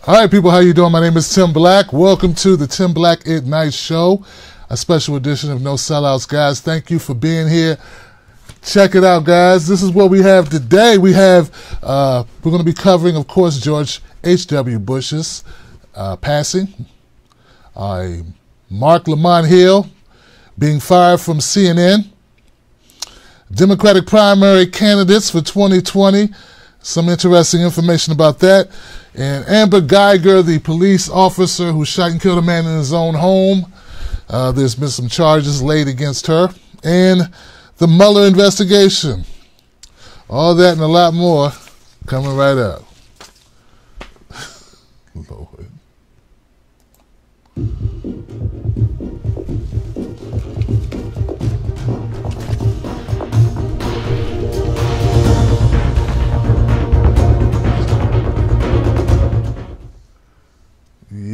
All right, people, how you doing? My name is Tim Black. Welcome to the Tim Black at Night Show, a special edition of No Sellouts, guys. Thank you for being here. Check it out, guys. This is what we have today. We're going to be covering, of course, George H.W. Bush's passing. Marc Lamont Hill being fired from CNN. Democratic primary candidates for 2020. Some interesting information about that. And Amber Geiger, the police officer who shot and killed a man in his own home. There's been some charges laid against her. And the Mueller investigation. All that and a lot more coming right up. Lord.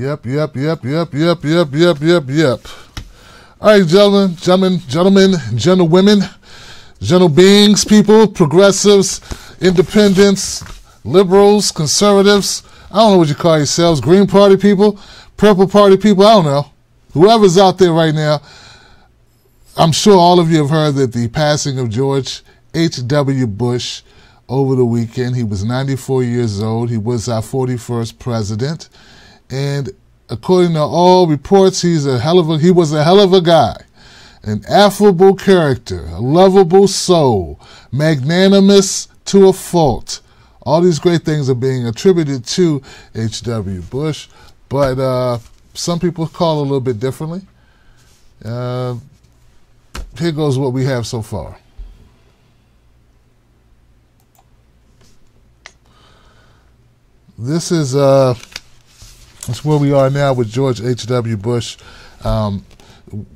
Yep. All right, gentlemen, gentlewomen, gentle beings, people, progressives, independents, liberals, conservatives. I don't know what you call yourselves. Green Party people, Purple Party people. I don't know. Whoever's out there right now, I'm sure all of you have heard that the passing of George H.W. Bush over the weekend. He was 94 years old. He was our 41st president. And according to all reports, he was a hell of a guy, an affable character, a lovable soul, magnanimous to a fault. All these great things are being attributed to H.W. Bush, but some people call it a little bit differently. Here goes what we have so far. This is that's where we are now with George H.W. Bush.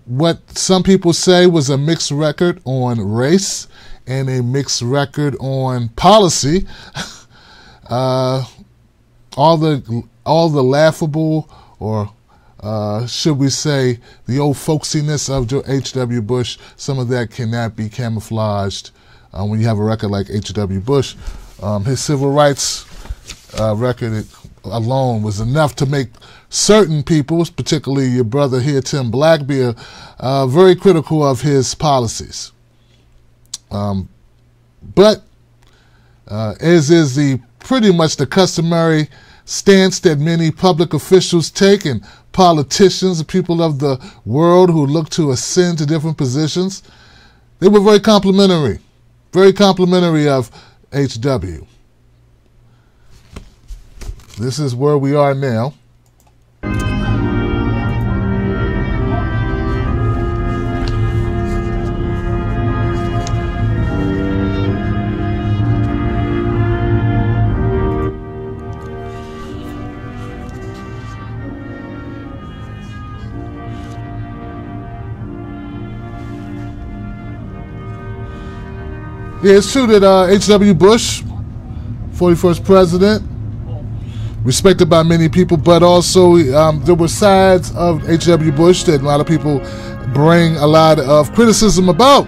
What some people say was a mixed record on race and a mixed record on policy. All the laughable, or should we say the old folksiness of H.W. Bush, some of that cannot be camouflaged when you have a record like H.W. Bush. His civil rights record alone was enough to make certain people, particularly your brother here, Tim Black, be very critical of his policies. But as is pretty much the customary stance that many public officials take, and politicians, people of the world who look to ascend to different positions, they were very complimentary of H.W. This is where we are now. Yeah, it's true that H.W. Bush, 41st president, respected by many people, but also there were sides of H.W. Bush that a lot of people bring a lot of criticism about.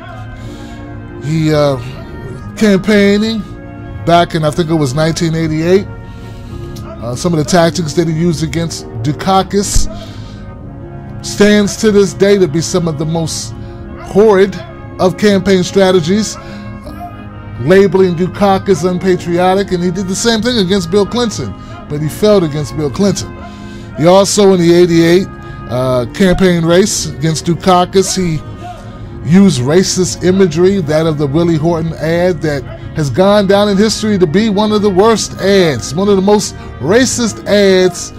He campaigning back in, I think it was 1988. Some of the tactics that he used against Dukakis stands to this day to be some of the most horrid of campaign strategies. Labeling Dukakis unpatriotic, and he did the same thing against Bill Clinton, but he failed against Bill Clinton. He also, in the 88 campaign race against Dukakis, he used racist imagery, that of the Willie Horton ad that has gone down in history to be one of the worst ads, one of the most racist ads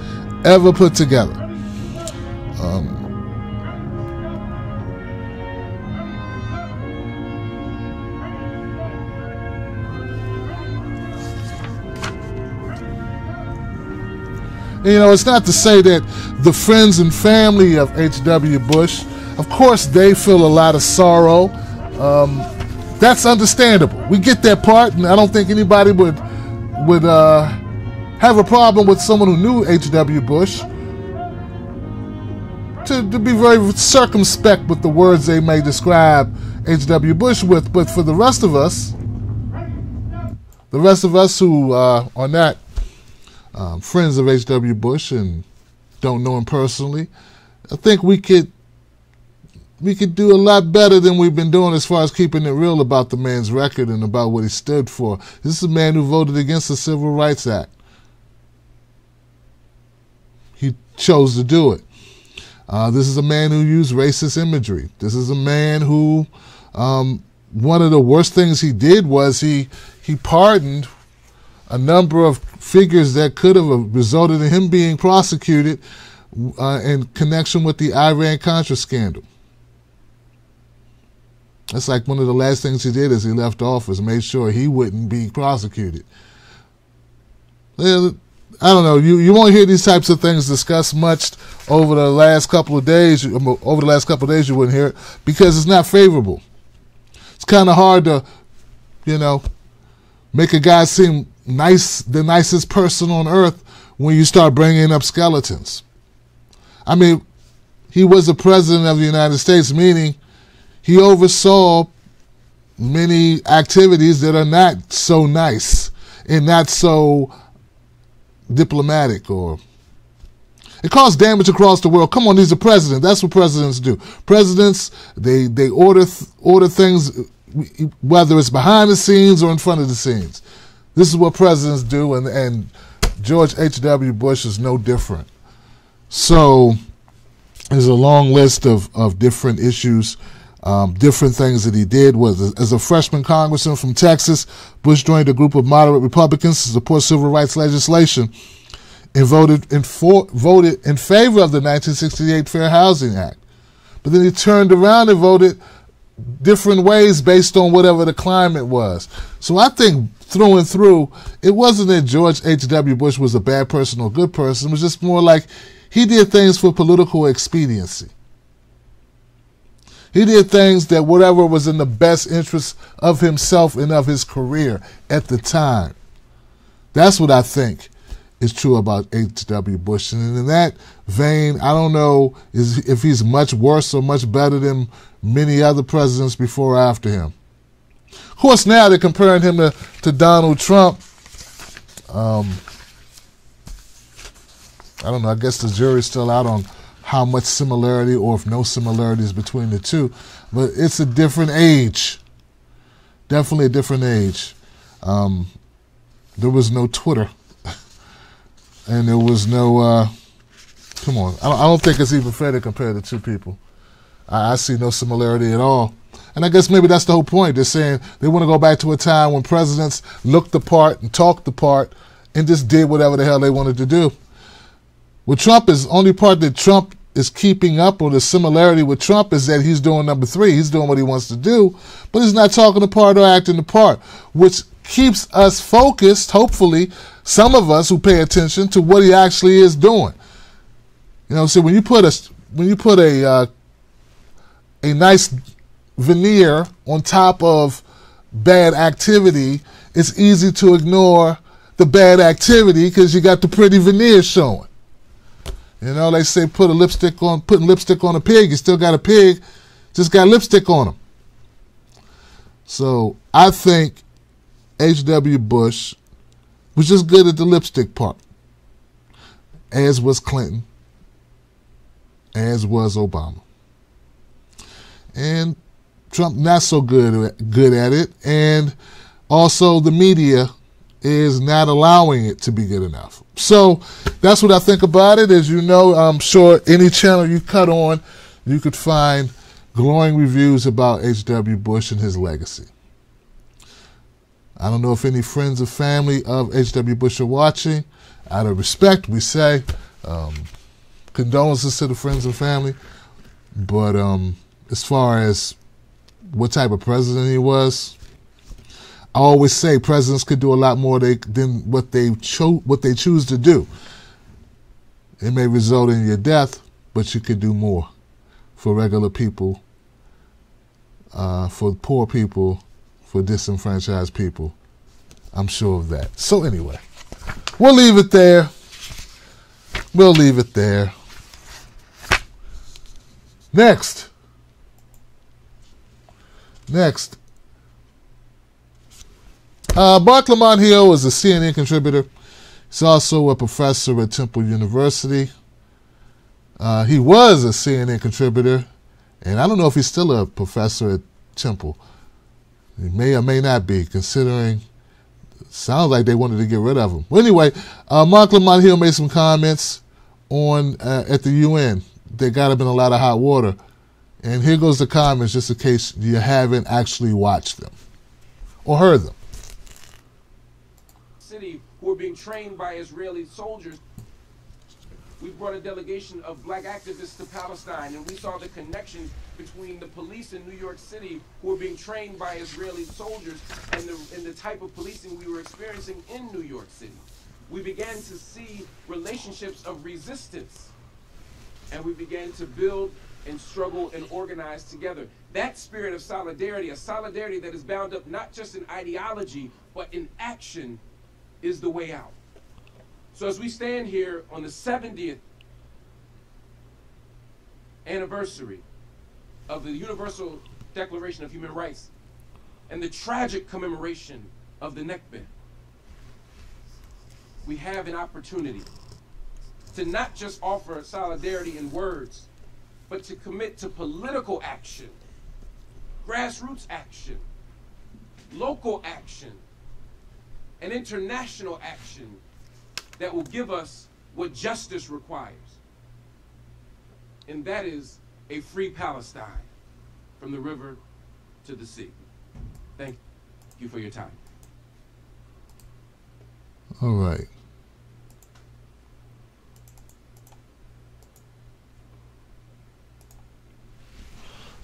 ever put together. You know, it's not to say that the friends and family of H.W. Bush, of course, they feel a lot of sorrow. That's understandable. We get that part, and I don't think anybody would have a problem with someone who knew H.W. Bush to be very circumspect with the words they may describe H.W. Bush with. But for the rest of us who are not friends of H.W. Bush and don't know him personally, I think we could do a lot better than we've been doing as far as keeping it real about the man's record and about what he stood for. This is a man who voted against the Civil Rights Act. He chose to do it. This is a man who used racist imagery. This is a man who, one of the worst things he did was he pardoned a number of figures that could have resulted in him being prosecuted in connection with the Iran-Contra scandal. That's like one of the last things he did as he left office, made sure he wouldn't be prosecuted. I don't know. You won't hear these types of things discussed much over the last couple of days. Over the last couple of days, you wouldn't hear it because it's not favorable. It's kind of hard to, make a guy seem nice, the nicest person on earth, when you start bringing up skeletons. I mean, he was the president of the United States, meaning he oversaw many activities that are not so nice and not so diplomatic, or it caused damage across the world. Come on, he's a president. That's what presidents do. Presidents, they order things, whether it's behind the scenes or in front of the scenes. This is what presidents do, and George H.W. Bush is no different. So there's a long list of different issues, different things that he did. As a freshman congressman from Texas, Bush joined a group of moderate Republicans to support civil rights legislation and voted in favor of the 1968 Fair Housing Act. But then he turned around and voted different ways based on whatever the climate was. So I think through and through, it wasn't that George H.W. Bush was a bad person or a good person. It was just more like he did things for political expediency. He did things that whatever was in the best interest of himself and of his career at the time. That's what I think is true about H.W. Bush. And in that vein, I don't know if he's much worse or much better than many other presidents before or after him. Of course, now they're comparing him to Donald Trump. I don't know. I guess the jury's still out on how much similarity or if no similarities between the two. But it's a different age. Definitely a different age. There was no Twitter. And there was no, come on. I don't think it's even fair to compare the two people. I see no similarity at all. And I guess maybe that's the whole point. They're saying they want to go back to a time when presidents looked the part and talked the part and just did whatever the hell they wanted to do. With Trump, is the only part that Trump is keeping up, or the similarity with Trump, is that he's doing number three. He's doing what he wants to do, but he's not talking the part or acting the part, which keeps us focused, hopefully, some of us who pay attention to what he actually is doing. So when you put a nice veneer on top of bad activity, it's easy to ignore the bad activity because you got the pretty veneer showing. They say putting lipstick on a pig, you still got a pig, just got lipstick on him. So I think H.W. Bush was just good at the lipstick part, as was Clinton, as was Obama. And Trump not so good at it, and also the media is not allowing it to be good enough. So that's what I think about it. As you know, I'm sure any channel you cut on, you could find glowing reviews about H.W. Bush and his legacy. I don't know if any friends or family of H.W. Bush are watching. Out of respect, we say condolences to the friends and family. But as far as what type of president he was, I always say presidents could do a lot more than what they choose to do. It may result in your death, but you could do more for regular people, for poor people, for disenfranchised people. I'm sure of that. So anyway, we'll leave it there. Next. Marc Lamont is a CNN contributor. He's also a professor at Temple University. He was a CNN contributor, and I don't know if he's still a professor at Temple. He may or may not be, considering it sounds like they wanted to get rid of him. Well, anyway, Marc Lamont Hill made some comments on at the UN. They got him in a lot of hot water. And here goes the comments, just in case you haven't actually watched them or heard them. City who are being trained by Israeli soldiers. We brought a delegation of black activists to Palestine, and we saw the connection between the police in New York City who were being trained by Israeli soldiers and the type of policing we were experiencing in New York City. We began to see relationships of resistance, and we began to build and struggle and organize together. That spirit of solidarity, a solidarity that is bound up not just in ideology, but in action, is the way out. So as we stand here on the 70th anniversary of the Universal Declaration of Human Rights and the tragic commemoration of the Nakba, we have an opportunity to not just offer solidarity in words, but to commit to political action, grassroots action, local action, and international action that will give us what justice requires. And that is a free Palestine from the river to the sea. Thank you for your time. All right.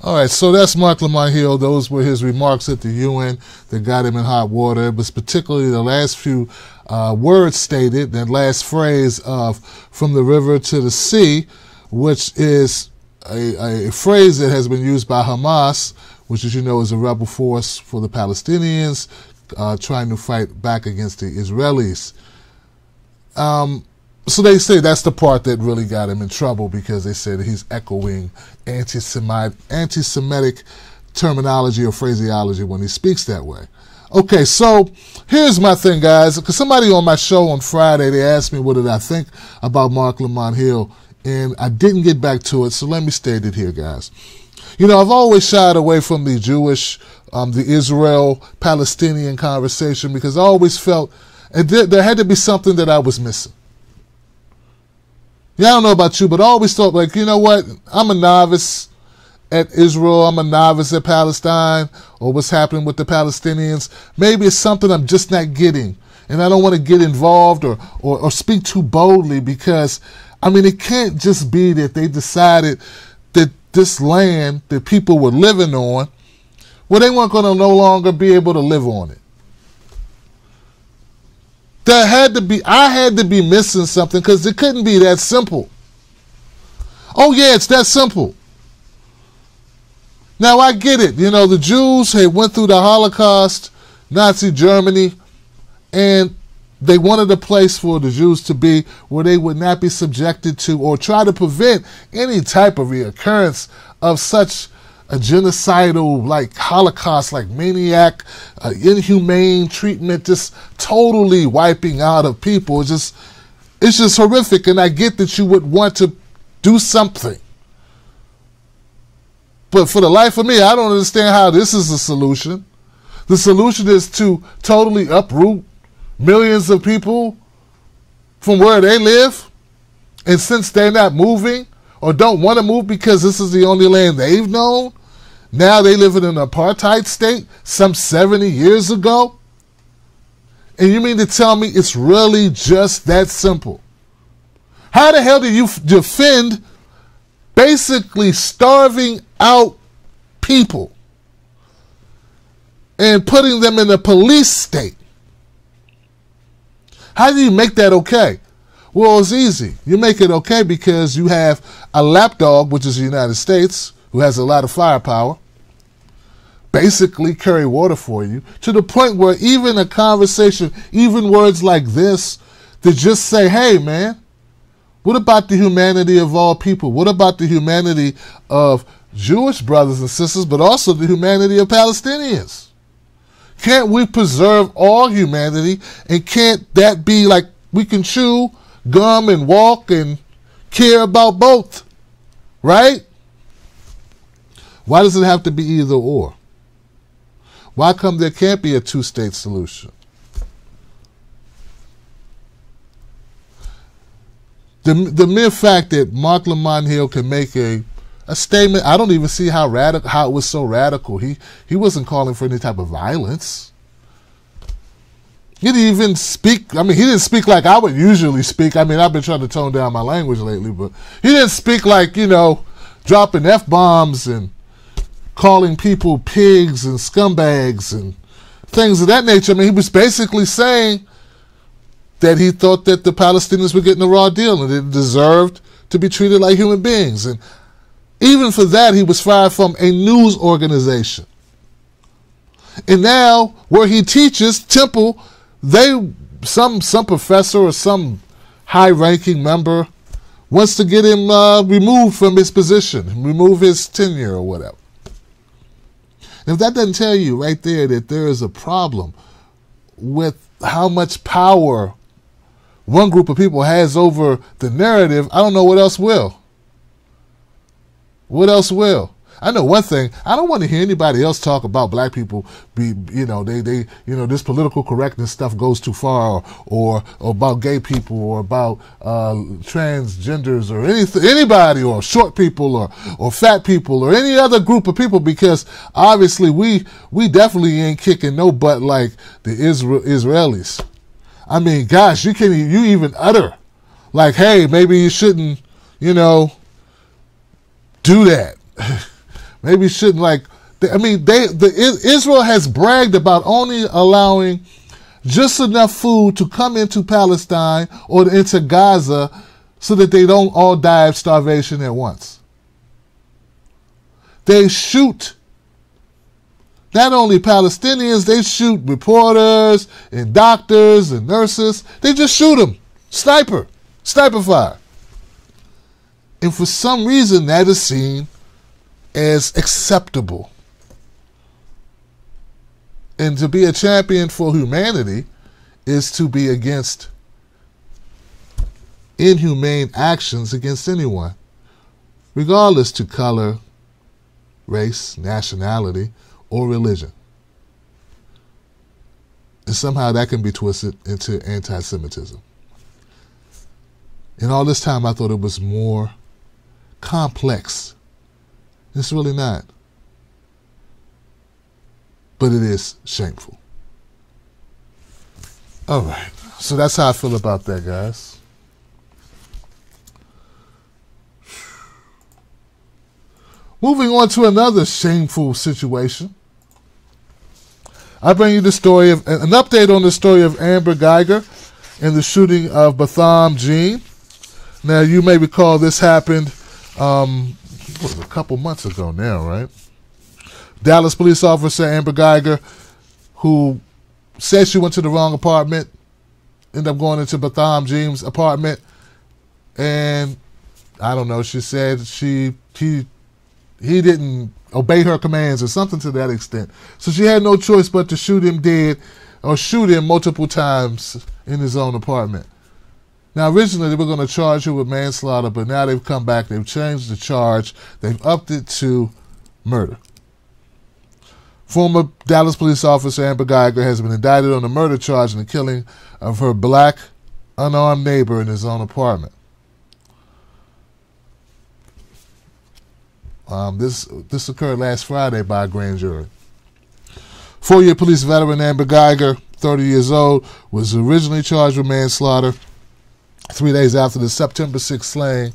All right, so that's Marc Lamont Hill. Those were his remarks at the UN that got him in hot water. It was particularly the last few words stated, that last phrase of from the river to the sea, which is a phrase that has been used by Hamas, which, as you know, is a rebel force for the Palestinians trying to fight back against the Israelis. So they say that's the part that really got him in trouble, because they said he's echoing anti-Semitic terminology or phraseology when he speaks that way. Okay, so here's my thing, guys. Because somebody on my show on Friday, they asked me what did I think about Marc Lamont Hill, and I didn't get back to it, so let me state it here, guys. You know, I've always shied away from the Jewish, the Israel-Palestinian conversation, because I always felt there had to be something that I was missing. Yeah, I don't know about you, but I always thought, like, you know what? I'm a novice at Israel. I'm a novice at Palestine, or what's happening with the Palestinians. Maybe it's something I'm just not getting, and I don't want to get involved or speak too boldly, because, I mean, it can't just be that they decided that this land that people were living on, well, they weren't going to no longer be able to live on it. I had to be missing something, because it couldn't be that simple. Oh yeah, it's that simple. Now I get it. You know, the Jews had went through the Holocaust, Nazi Germany, and they wanted a place for the Jews to be where they would not be subjected to, or try to prevent any type of reoccurrence of such a genocidal, like, Holocaust, like maniac, inhumane treatment, just totally wiping out of people. It's just horrific, and I get that you would want to do something. But for the life of me, I don't understand how this is the solution. The solution is to totally uproot millions of people from where they live, and since they're not moving, or don't want to move because this is the only land they've known, now they live in an apartheid state some 70 years ago? And you mean to tell me it's really just that simple? How the hell do you defend basically starving out people and putting them in a police state? How do you make that okay? Well, it's easy. You make it okay because you have a lapdog, which is the United States, who has a lot of firepower, basically carry water for you, to the point where even a conversation, even words like this, to just say, hey, man, what about the humanity of all people? What about the humanity of Jewish brothers and sisters, but also the humanity of Palestinians? Can't we preserve all humanity, and can't that be like We can chew gum and walk and care about both, right? Why does it have to be either or? Why come there can't be a two-state solution? The mere fact that Marc Lamont Hill can make a statement, I don't even see how it was so radical. He wasn't calling for any type of violence. He didn't even speak, he didn't speak like I would usually speak. I've been trying to tone down my language lately, but he didn't speak like, dropping F-bombs and calling people pigs and scumbags and things of that nature. He was basically saying that he thought that the Palestinians were getting a raw deal and they deserved to be treated like human beings. And even for that, he was fired from a news organization. And now, where he teaches, Temple, some professor or some high-ranking member wants to get him removed from his position, remove his tenure or whatever. And if that doesn't tell you right there that there is a problem with how much power one group of people has over the narrative, I don't know what else will. What else will? I know one thing. I don't want to hear anybody else talk about black people this political correctness stuff goes too far, or about gay people, or about transgenders, or anybody, or short people, or fat people, or any other group of people, because obviously we definitely ain't kicking no butt like the Israelis. Gosh, you even utter like, hey, maybe you shouldn't, do that. Maybe you shouldn't, Israel has bragged about only allowing just enough food to come into Palestine or into Gaza so that they don't all die of starvation at once. They shoot not only Palestinians, they shoot reporters and doctors and nurses. They just shoot them. Sniper fire. And for some reason, that is seen as acceptable. And to be a champion for humanity is to be against inhumane actions against anyone, regardless to color, race, nationality, or religion. And somehow that can be twisted into anti-Semitism. And all this time I thought it was more complex. It's really not. But it is shameful. All right. So that's how I feel about that, guys. Moving on to another shameful situation. I bring you the story of an update on the story of Amber Geiger and the shooting of Botham Jean. Now, you may recall this happened a couple months ago now, right? Dallas police officer Amber Geiger, who said she went to the wrong apartment, ended up going into Botham Jean's apartment, and I don't know, she said he didn't obey her commands or something to that extent. So she had no choice but to shoot him dead, or shoot him multiple times in his own apartment. Now, originally, they were going to charge her with manslaughter, but now they've come back. They've changed the charge. They've upped it to murder. Former Dallas police officer Amber Geiger has been indicted on a murder charge in the killing of her black unarmed neighbor in his own apartment. This occurred last Friday by a grand jury. 4-year police veteran Amber Geiger, 30 years old, was originally charged with manslaughter 3 days after the September 6th slaying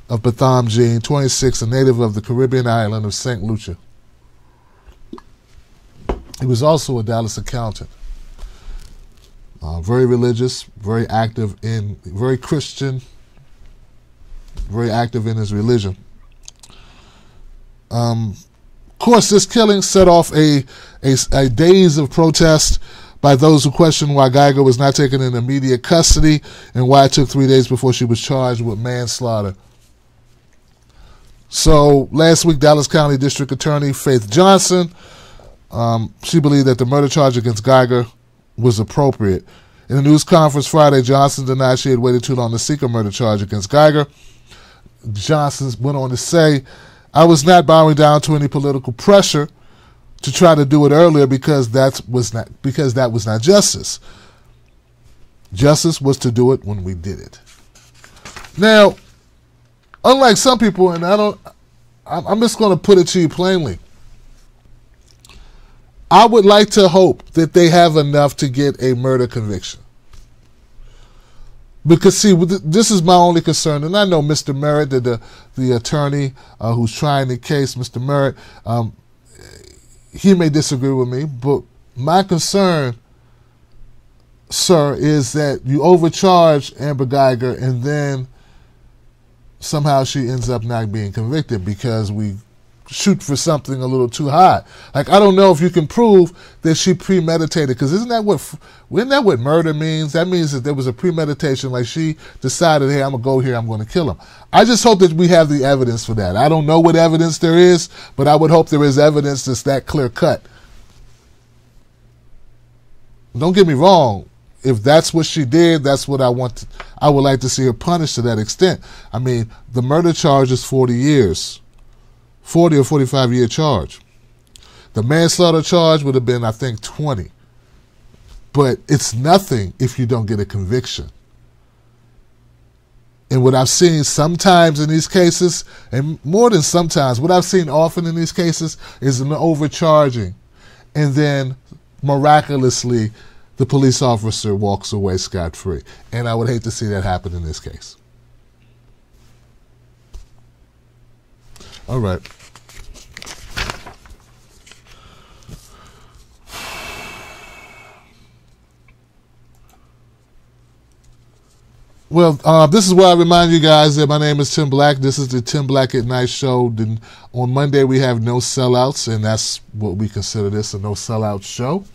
of Botham Jean, 26, a native of the Caribbean island of St. Lucia. He was also a Dallas accountant. Very religious, very Christian, very active in his religion. Of course, this killing set off a days of protest by those who questioned why Geiger was not taken into immediate custody and why it took 3 days before she was charged with manslaughter. So last week, Dallas County District Attorney Faith Johnson, she believed that the murder charge against Geiger was appropriate. In a news conference Friday, Johnson denied she had waited too long to seek a murder charge against Geiger. Johnson went on to say, I was not bowing down to any political pressure to try to do it earlier because that was not justice. Justice was to do it when we did it. Now, unlike some people, and I'm just going to put it to you plainly, I would like to hope that they have enough to get a murder conviction. Because, see, this is my only concern. And I know Mr. Merritt, the attorney who's trying the case, Mr. Merritt, he may disagree with me. But my concern, sir, is that you overcharge Amber Geiger and then somehow she ends up not being convicted because we shoot for something a little too high. Like, I don't know if you can prove that she premeditated, because isn't that what murder means? That means that there was a premeditation, like she decided, hey, I'm going to go here, I'm going to kill him. I just hope that we have the evidence for that. I don't know what evidence there is, but I would hope there is evidence that's that clear cut. Don't get me wrong. If that's what she did, that's what I want. I would like to see her punished to that extent. I mean, the murder charge is 40 years. 40 or 45-year charge. The manslaughter charge would have been, I think, 20. But it's nothing if you don't get a conviction. And what I've seen sometimes in these cases, and more than sometimes, what I've seen often in these cases is an overcharging. And then, miraculously, the police officer walks away scot-free. And I would hate to see that happen in this case. All right. Well, this is where I remind you guys that my name is Tim Black. This is the Tim Black at Night show. Then on Monday, we have no sellouts, and that's what we consider this, a no sellout show.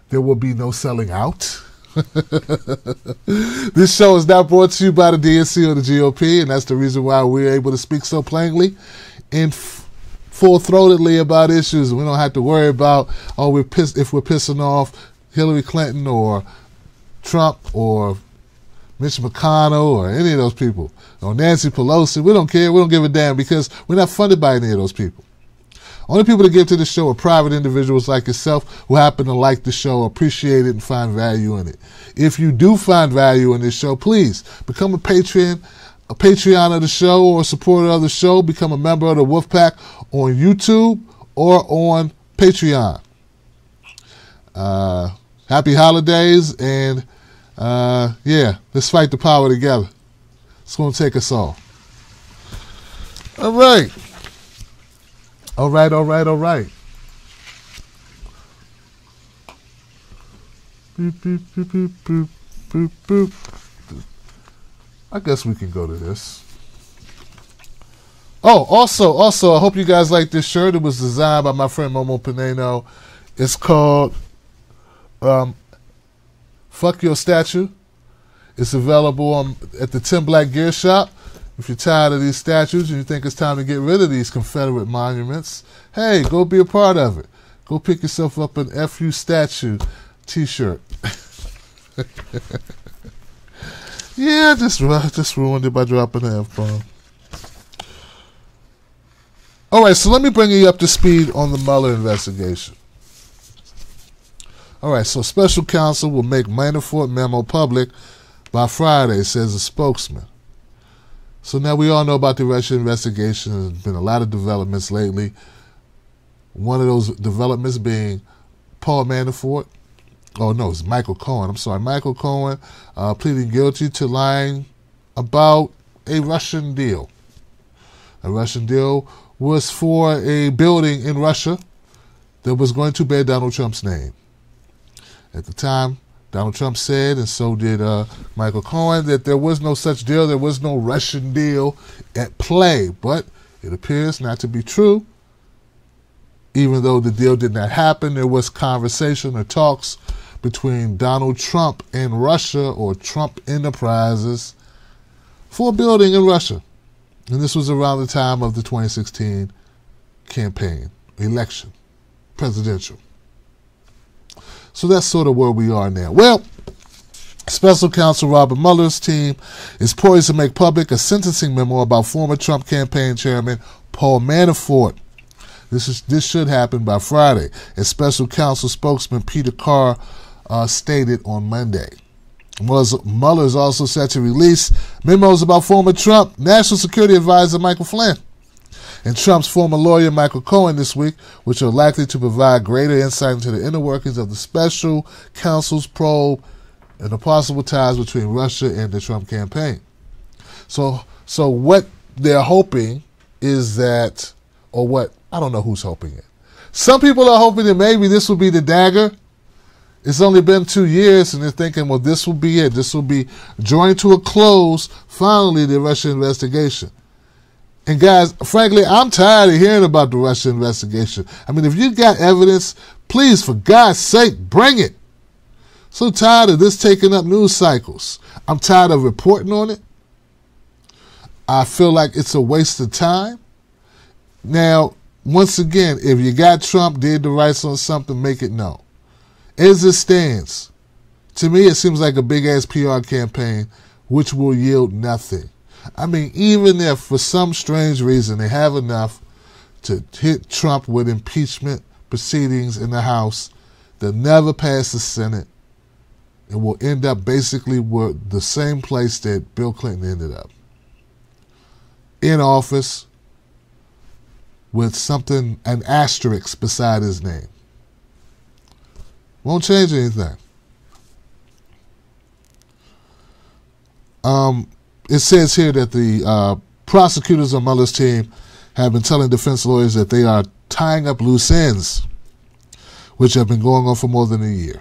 There will be no selling out. This show is now brought to you by the DNC or the GOP, and that's the reason why we're able to speak so plainly and full-throatedly about issues. We don't have to worry about, if we're pissing off Hillary Clinton or Trump or Mitch McConnell or any of those people, or Nancy Pelosi. We don't care. We don't give a damn because we're not funded by any of those people. Only people that give to the show are private individuals like yourself who happen to like the show, appreciate it, and find value in it. If you do find value in this show, please become a Patreon of the show or a supporter of the show. Become a member of the Wolfpack on YouTube or on Patreon. Happy holidays, and yeah, let's fight the power together. It's going to take us all. All right. All right. Boop, boop, boop, boop, boop, boop, boop. I guess we can go to this. Oh, also, I hope you guys like this shirt. It was designed by my friend Momo Pineno. It's called Fuck Your Statue. It's available at the Tim Black Gear Shop. If you're tired of these statues and you think it's time to get rid of these Confederate monuments, hey, go be a part of it. Go pick yourself up an FU statue t-shirt. Yeah, just ruined it by dropping an F-bomb. All right, so let me bring you up to speed on the Mueller investigation. All right, so special counsel will make Manafort memo public by Friday, says a spokesman. So now we all know about the Russia investigation. There's been a lot of developments lately. One of those developments being Paul Manafort. Oh, no, it's Michael Cohen. I'm sorry. Michael Cohen pleading guilty to lying about a Russian deal. A Russian deal was for a building in Russia that was going to bear Donald Trump's name. At the time, Donald Trump said, and so did Michael Cohen, that there was no such deal. There was no Russian deal at play. But it appears not to be true. Even though the deal did not happen, there was conversation or talks between Donald Trump and Russia, or Trump Enterprises, for a building in Russia. And this was around the time of the 2016 campaign, election, presidential. So that's sort of where we are now. Well, Special counsel Robert Mueller's team is poised to make public a sentencing memo about former Trump campaign chairman Paul Manafort. This should happen by Friday, as special counsel spokesman Peter Carr stated on Monday. Mueller is also set to release memos about former Trump National Security Advisor Michael Flynn and Trump's former lawyer Michael Cohen this week, which are likely to provide greater insight into the inner workings of the special counsel's probe and the possible ties between Russia and the Trump campaign. So what they're hoping is that, or what, I don't know who's hoping it. Some people are hoping that maybe this will be the dagger. It's only been 2 years, and they're thinking, well, this will be it. This will be drawing to a close, finally, the Russia investigation. And guys, frankly, I'm tired of hearing about the Russia investigation. I mean, if you got evidence, please, for God's sake, bring it. So tired of this taking up news cycles. I'm tired of reporting on it. I feel like it's a waste of time. Now, once again, if you got Trump did the rights on something, make it known. As it stands, to me, it seems like a big-ass PR campaign which will yield nothing. I mean, even if for some strange reason they have enough to hit Trump with impeachment proceedings in the House, they'll never pass the Senate. It will end up basically with the same place that Bill Clinton ended up. In office with something, an asterisk beside his name. Won't change anything. It says here that the prosecutors on Mueller's team have been telling defense lawyers that they are tying up loose ends, which have been going on for more than a year.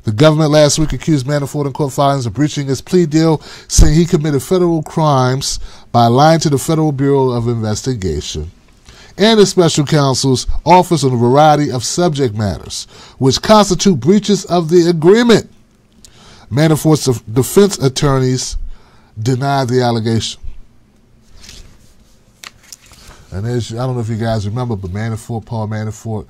The government last week accused Manafort in court filings of breaching his plea deal, saying he committed federal crimes by lying to the Federal Bureau of Investigation and the special counsel's office on a variety of subject matters, which constitute breaches of the agreement. Manafort's defense attorneys denied the allegation. And I don't know if you guys remember, but Paul Manafort,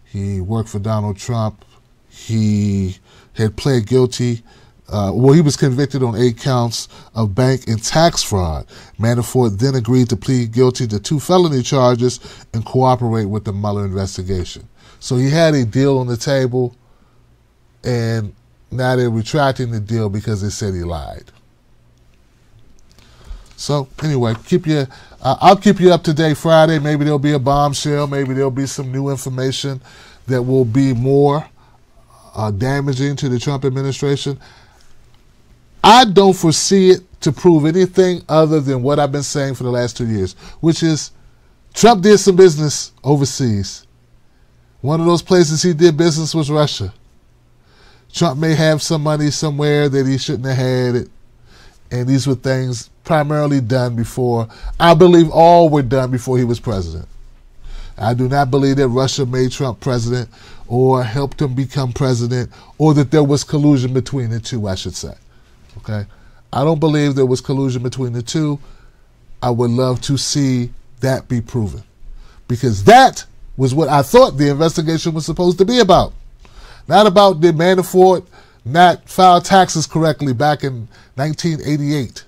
he worked for Donald Trump. He had pled guilty. He was convicted on 8 counts of bank and tax fraud. Manafort then agreed to plead guilty to 2 felony charges and cooperate with the Mueller investigation. So he had a deal on the table, and now they're retracting the deal because they said he lied. So anyway, I'll keep you up to date Friday. Maybe there'll be a bombshell. Maybe there'll be some new information that will be more damaging to the Trump administration. I don't foresee it to prove anything other than what I've been saying for the last 2 years, which is Trump did some business overseas. One of those places he did business was Russia. Trump may have some money somewhere that he shouldn't have had it, and these were things primarily done before. I believe all were done before he was president. I do not believe that Russia made Trump president or helped him become president, or that there was collusion between the two, I should say. Okay? I don't believe there was collusion between the two. I would love to see that be proven, because that was what I thought the investigation was supposed to be about. Not about did Manafort not file taxes correctly back in 1988.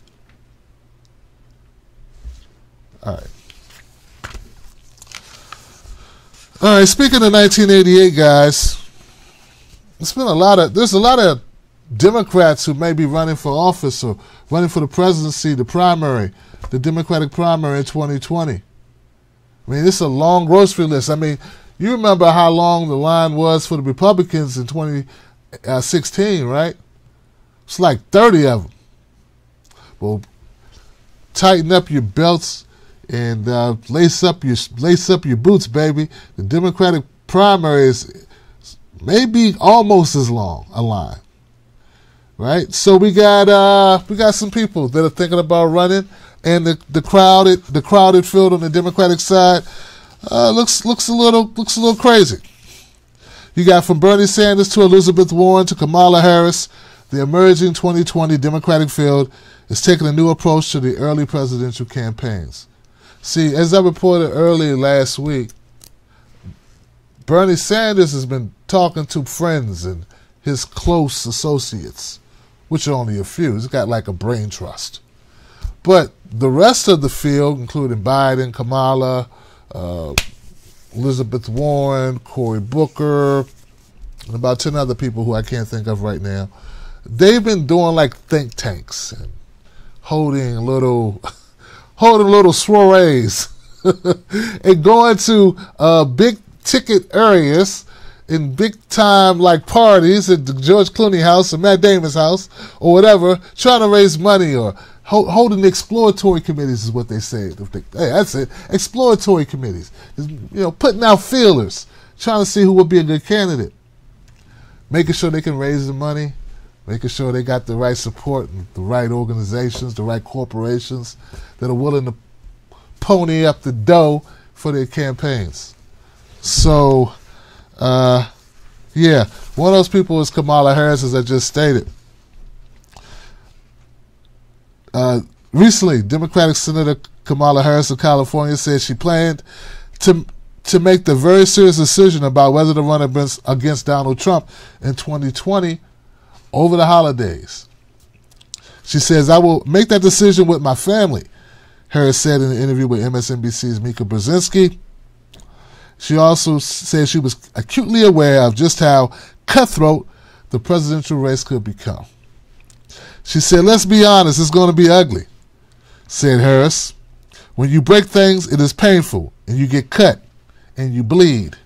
All right, speaking of 1988, guys, there's a lot of Democrats who may be running for office or running for the presidency, the Democratic primary in 2020. I mean, this is a long grocery list. I mean, you remember how long the line was for the Republicans in 2016, right? It's like 30 of them. Well, tighten up your belts and lace up your boots, baby. The Democratic primary is maybe almost as long a line, right? So we got some people that are thinking about running, and the crowded field on the Democratic side looks a little crazy. You got from Bernie Sanders to Elizabeth Warren to Kamala Harris. The emerging 2020 Democratic field is taking a new approach to the early presidential campaigns. See, as I reported earlier last week, Bernie Sanders has been talking to friends and his close associates, which are only a few. He's got like a brain trust. But the rest of the field, including Biden, Kamala, Elizabeth Warren, Cory Booker, and about 10 other people who I can't think of right now, they've been doing like think tanks and holding little soirees and going to big ticket areas in big time like parties at the George Clooney house or Matt Damon's house or whatever, trying to raise money, or holding exploratory committees is what they say. Hey, that's it. Exploratory committees. Putting out feelers, trying to see who would be a good candidate. Making sure they can raise the money, making sure they got the right support and the right organizations, the right corporations that are willing to pony up the dough for their campaigns. So, yeah, one of those people is Kamala Harris, as I just stated. Recently, Democratic Senator Kamala Harris of California said she planned to make the very serious decision about whether to run against Donald Trump in 2020 over the holidays. She says, "I will make that decision with my family," Harris said in an interview with MSNBC's Mika Brzezinski. She also said she was acutely aware of just how cutthroat the presidential race could become. She said, "Let's be honest, it's going to be ugly," said Harris. "When you break things, it is painful, and you get cut, and you bleed."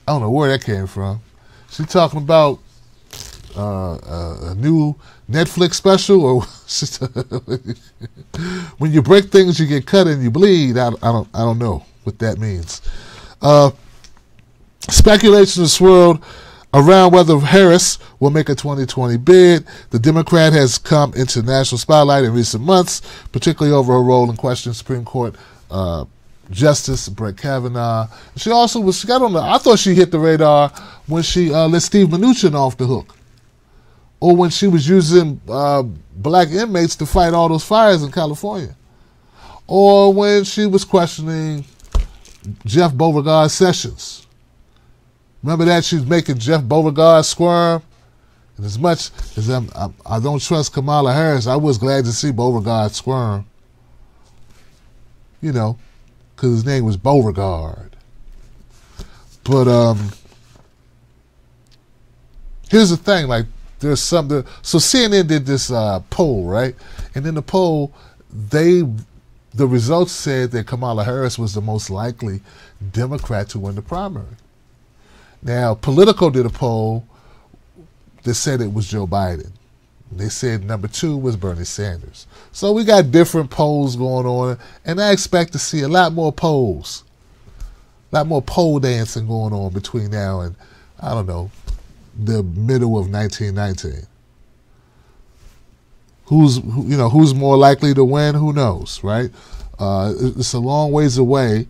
I don't know where that came from. She's talking about a new Netflix special, or when you break things, you get cut and you bleed. I don't know what that means. Speculation has swirled around whether Harris will make a 2020 bid. The Democrat has come into national spotlight in recent months, particularly over her role in questioning Supreme Court Justice Brett Kavanaugh. She got on I thought she hit the radar when she let Steve Mnuchin off the hook, or when she was using black inmates to fight all those fires in California, or when she was questioning Jeff Beauregard Sessions. Remember that? She was making Jeff Beauregard squirm. And as much as I don't trust Kamala Harris, I was glad to see Beauregard squirm. Because his name was Beauregard. But here's the thing, like, there's something. So CNN did this poll, right? And in the poll, the results said that Kamala Harris was the most likely Democrat to win the primary. Now, Politico did a poll that said it was Joe Biden. They said number 2 was Bernie Sanders. So we got different polls going on, and I expect to see a lot more polls, a lot more poll dancing going on between now and, I don't know, the middle of 1919. Who's more likely to win? Who knows, right? It's a long ways away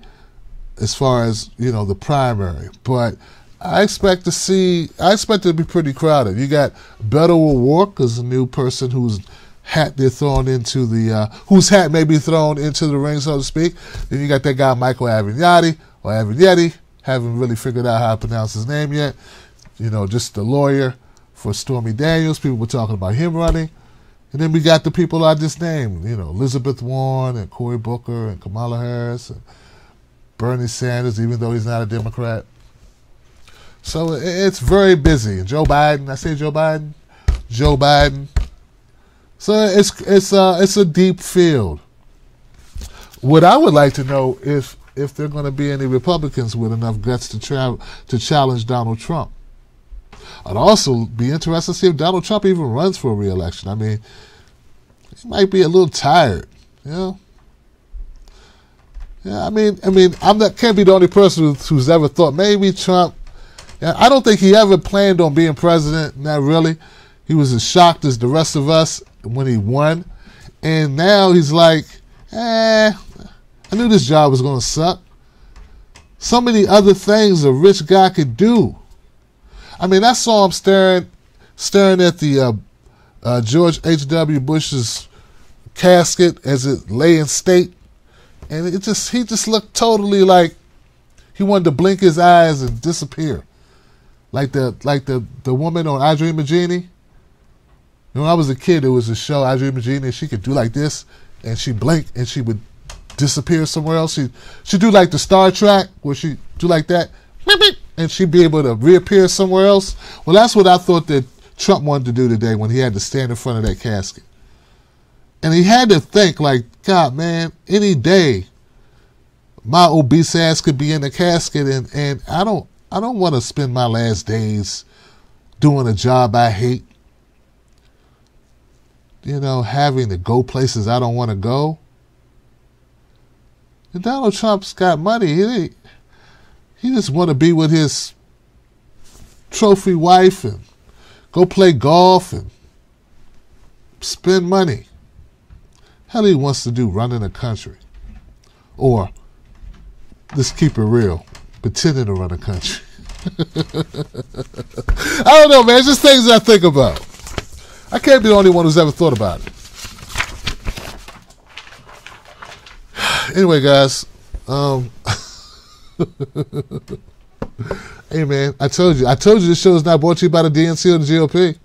as far as, the primary, but I expect it to be pretty crowded. You got Beto O'Rourke as a new person whose hat may be thrown into the ring, so to speak. Then you got that guy Michael Avenatti, haven't really figured out how to pronounce his name yet. Just the lawyer for Stormy Daniels. People were talking about him running. And then we got the people I just named, Elizabeth Warren and Cory Booker and Kamala Harris and Bernie Sanders, even though he's not a Democrat. So it's very busy. And Joe Biden. Joe Biden. So it's a deep field. What I would like to know if there are going to be any Republicans with enough guts to challenge Donald Trump. I'd also be interested to see if Donald Trump even runs for a re-election. I mean, he might be a little tired, Yeah, I mean, can't be the only person who's ever thought maybe Trump. I don't think he ever planned on being president, not really. He was as shocked as the rest of us when he won. And now he's like, I knew this job was going to suck. So many other things a rich guy could do. I mean, I saw him staring at the George H.W. Bush's casket as it lay in state. And he just looked totally like he wanted to blink his eyes and disappear. like the woman on I Dream of Jeannie. When I was a kid, there was a show, I Dream of Jeannie, and she could do like this, and she'd blink, and she would disappear somewhere else. She'd do like the Star Trek, where she'd do like that, and she'd be able to reappear somewhere else. Well, that's what I thought that Trump wanted to do today when he had to stand in front of that casket. And he had to think like, God, man, any day my obese ass could be in the casket, and I don't want to spend my last days doing a job I hate. You know, having to go places I don't want to go. And Donald Trump's got money. He just want to be with his trophy wife and go play golf and spend money. Hell, he wants to do running a country. Or, let's keep it real, pretending to run a country. I don't know, man. It's just things I think about. I can't be the only one who's ever thought about it. Anyway, guys. Hey, man, I told you this show is not brought to you by the DNC or the GOP.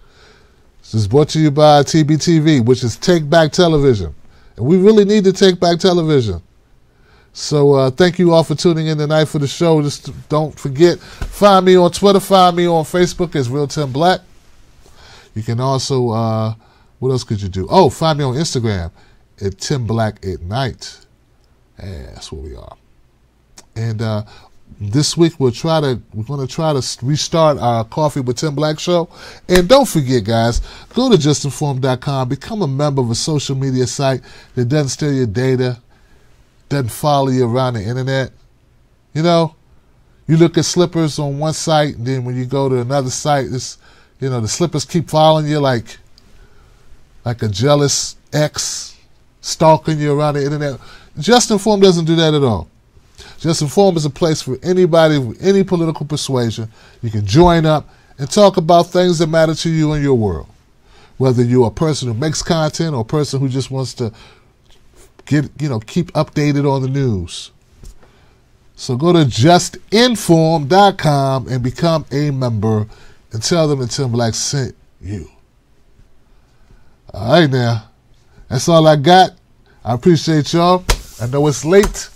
This is brought to you by TBTV, which is Take Back Television. And we really need to take back television. So thank you all for tuning in tonight for the show. Just don't forget, find me on Twitter, find me on Facebook as Real Tim Black. You can also, what else could you do? Oh, find me on Instagram at Tim Black at Night. Yeah, that's where we are. And this week we're going to try to restart our Coffee with Tim Black show. And don't forget, guys, go to justinformed.com, become a member of a social media site that doesn't steal your data, doesn't follow you around the internet. You know, you look at slippers on one site, and then when you go to another site, it's, you know, the slippers keep following you like a jealous ex stalking you around the internet. Just Informed doesn't do that at all. Just Informed is a place for anybody with any political persuasion. You can join up and talk about things that matter to you in your world. Whether you're a person who makes content or a person who just wants to keep updated on the news. So go to justinformed.com and become a member and tell them that Tim Black sent you. All right, now. That's all I got. I appreciate y'all. I know it's late.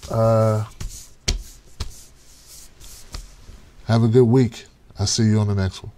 Have a good week. I'll see you on the next one.